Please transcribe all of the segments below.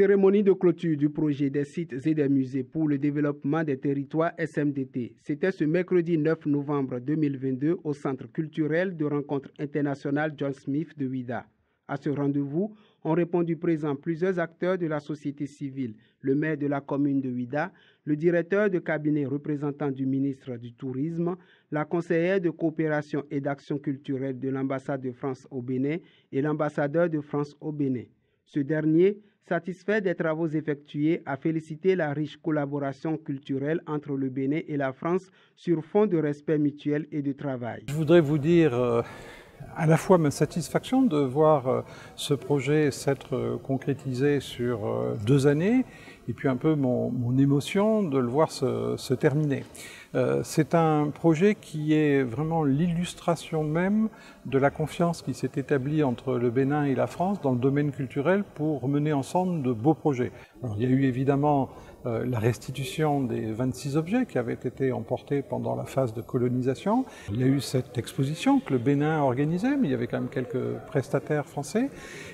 Cérémonie de clôture du projet des sites et des musées pour le développement des territoires SMDT. C'était ce mercredi 9 novembre 2022 au Centre culturel de rencontre internationale John Smith de Ouidah. À ce rendez-vous ont répondu présents plusieurs acteurs de la société civile, le maire de la commune de Ouidah, le directeur de cabinet représentant du ministre du Tourisme, la conseillère de coopération et d'action culturelle de l'ambassade de France au Bénin et l'ambassadeur de France au Bénin. Ce dernier, satisfait des travaux effectués, a félicité la riche collaboration culturelle entre le Bénin et la France sur fond de respect mutuel et de travail. Je voudrais vous dire à la fois ma satisfaction de voir ce projet s'être concrétisé sur 2 années et puis un peu mon émotion de le voir se terminer. C'est un projet qui est vraiment l'illustration même de la confiance qui s'est établie entre le Bénin et la France dans le domaine culturel pour mener ensemble de beaux projets. Alors, il y a eu évidemment la restitution des 26 objets qui avaient été emportés pendant la phase de colonisation. Il y a eu cette exposition que le Bénin a organisée, mais il y avait quand même quelques prestataires français.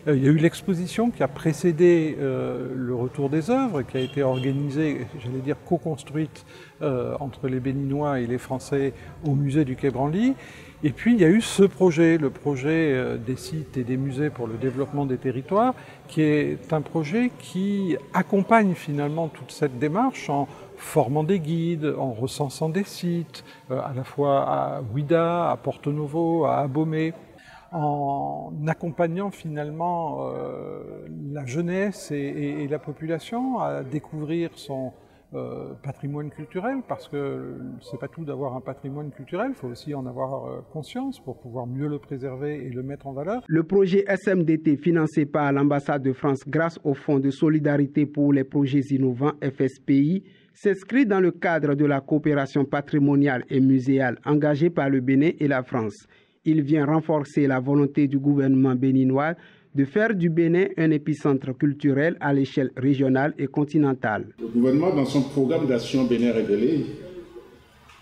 Il y a eu l'exposition qui a précédé le retour des œuvres, qui a été organisée, j'allais dire co-construite entre les Béninois et les Français au musée du Quai Branly. Et puis il y a eu ce projet, le projet des sites et des musées pour le développement des territoires, qui est un projet qui accompagne finalement toute cette démarche en formant des guides, en recensant des sites, à la fois à Ouidah, à Porto Novo, à Abomey, en accompagnant finalement la jeunesse et la population à découvrir son patrimoine culturel, parce que c'est pas tout d'avoir un patrimoine culturel, il faut aussi en avoir conscience pour pouvoir mieux le préserver et le mettre en valeur. Le projet SMDT financé par l'ambassade de France grâce au Fonds de solidarité pour les projets innovants FSPI s'inscrit dans le cadre de la coopération patrimoniale et muséale engagée par le Bénin et la France. Il vient renforcer la volonté du gouvernement béninois de faire du Bénin un épicentre culturel à l'échelle régionale et continentale. Le gouvernement, dans son programme d'action Bénin révélé,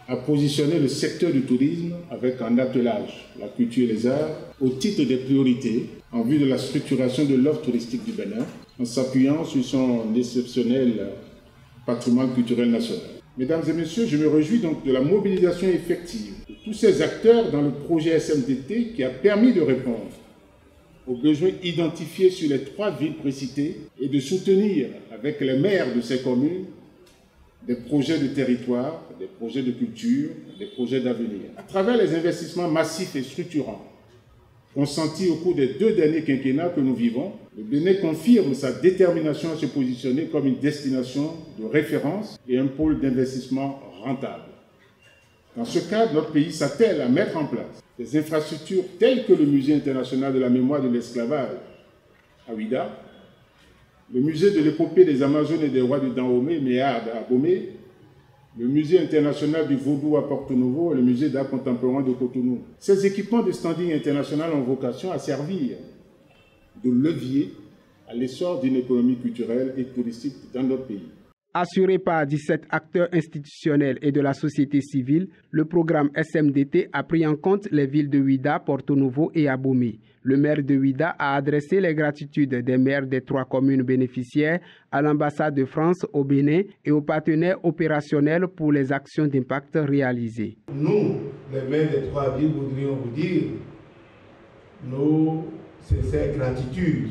a positionné le secteur du tourisme avec un attelage, la culture et les arts, au titre des priorités en vue de la structuration de l'offre touristique du Bénin, en s'appuyant sur son exceptionnel patrimoine culturel national. Mesdames et messieurs, je me réjouis donc de la mobilisation effective de tous ces acteurs dans le projet SMDT qui a permis de répondre aux besoins identifiés sur les 3 villes précitées et de soutenir avec les maires de ces communes des projets de territoire, des projets de culture, des projets d'avenir. À travers les investissements massifs et structurants consentis au cours des 2 derniers quinquennats que nous vivons, le Bénin confirme sa détermination à se positionner comme une destination de référence et un pôle d'investissement rentable. Dans ce cadre, notre pays s'attelle à mettre en place des infrastructures telles que le Musée international de la mémoire de l'esclavage à Ouidah, le Musée de l'épopée des Amazones et des rois de Dahomey, Méade à Abomey, le Musée international du Vaudou à Porto Novo et le Musée d'art contemporain de Cotonou. Ces équipements de standing international ont vocation à servir de levier à l'essor d'une économie culturelle et touristique dans notre pays. Assuré par 17 acteurs institutionnels et de la société civile, le programme SMDT a pris en compte les villes de Ouidah, Porto Novo et Abomey. Le maire de Ouidah a adressé les gratitudes des maires des 3 communes bénéficiaires à l'ambassade de France au Bénin et aux partenaires opérationnels pour les actions d'impact réalisées. Nous, les maires des 3 villes, voudrions vous dire nos sincères gratitudes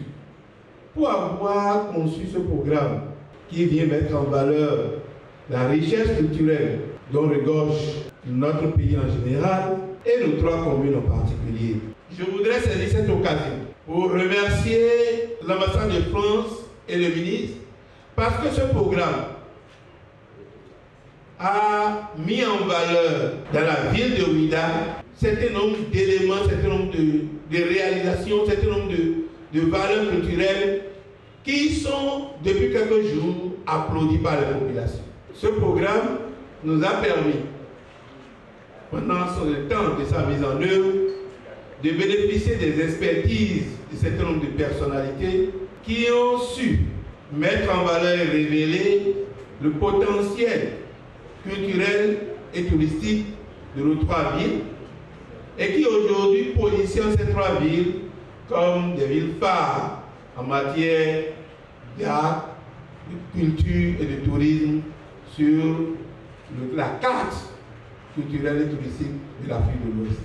pour avoir conçu ce programme qui vient mettre en valeur la richesse culturelle dont regorge notre pays en général et nos 3 communes en particulier. Je voudrais saisir cette occasion pour remercier l'ambassade de France et le ministre parce que ce programme a mis en valeur dans la ville de Ouidah un certain nombre d'éléments, un certain nombre de réalisations, un certain nombre de valeurs culturelles qui sont, depuis quelques jours, applaudis par la population. Ce programme nous a permis, pendant le temps de sa mise en œuvre, de bénéficier des expertises de certain nombre de personnalités qui ont su mettre en valeur et révéler le potentiel culturel et touristique de nos 3 villes et qui aujourd'hui positionnent ces 3 villes comme des villes phares en matière d'art, de culture et de tourisme sur la carte culturelle et touristique de l'Afrique de l'Ouest.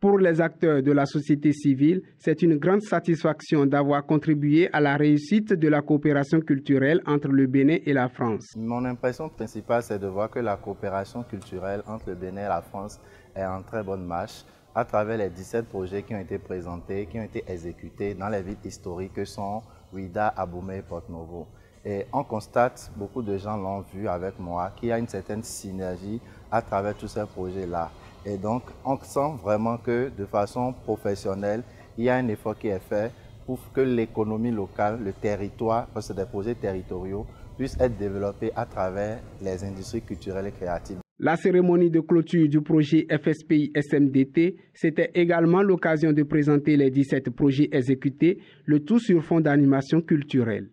Pour les acteurs de la société civile, c'est une grande satisfaction d'avoir contribué à la réussite de la coopération culturelle entre le Bénin et la France. Mon impression principale, c'est de voir que la coopération culturelle entre le Bénin et la France est en très bonne marche à travers les 17 projets qui ont été présentés, qui ont été exécutés dans les villes historiques que sont Ouidah, Aboumé et Porto-Novo. Et on constate, beaucoup de gens l'ont vu avec moi, qu'il y a une certaine synergie à travers tous ces projets-là. Et donc, on sent vraiment que de façon professionnelle, il y a un effort qui est fait pour que l'économie locale, le territoire, parce que c'est des projets territoriaux, puissent être développés à travers les industries culturelles et créatives. La cérémonie de clôture du projet FSPI SMDT, c'était également l'occasion de présenter les 17 projets exécutés, le tout sur fond d'animation culturelle.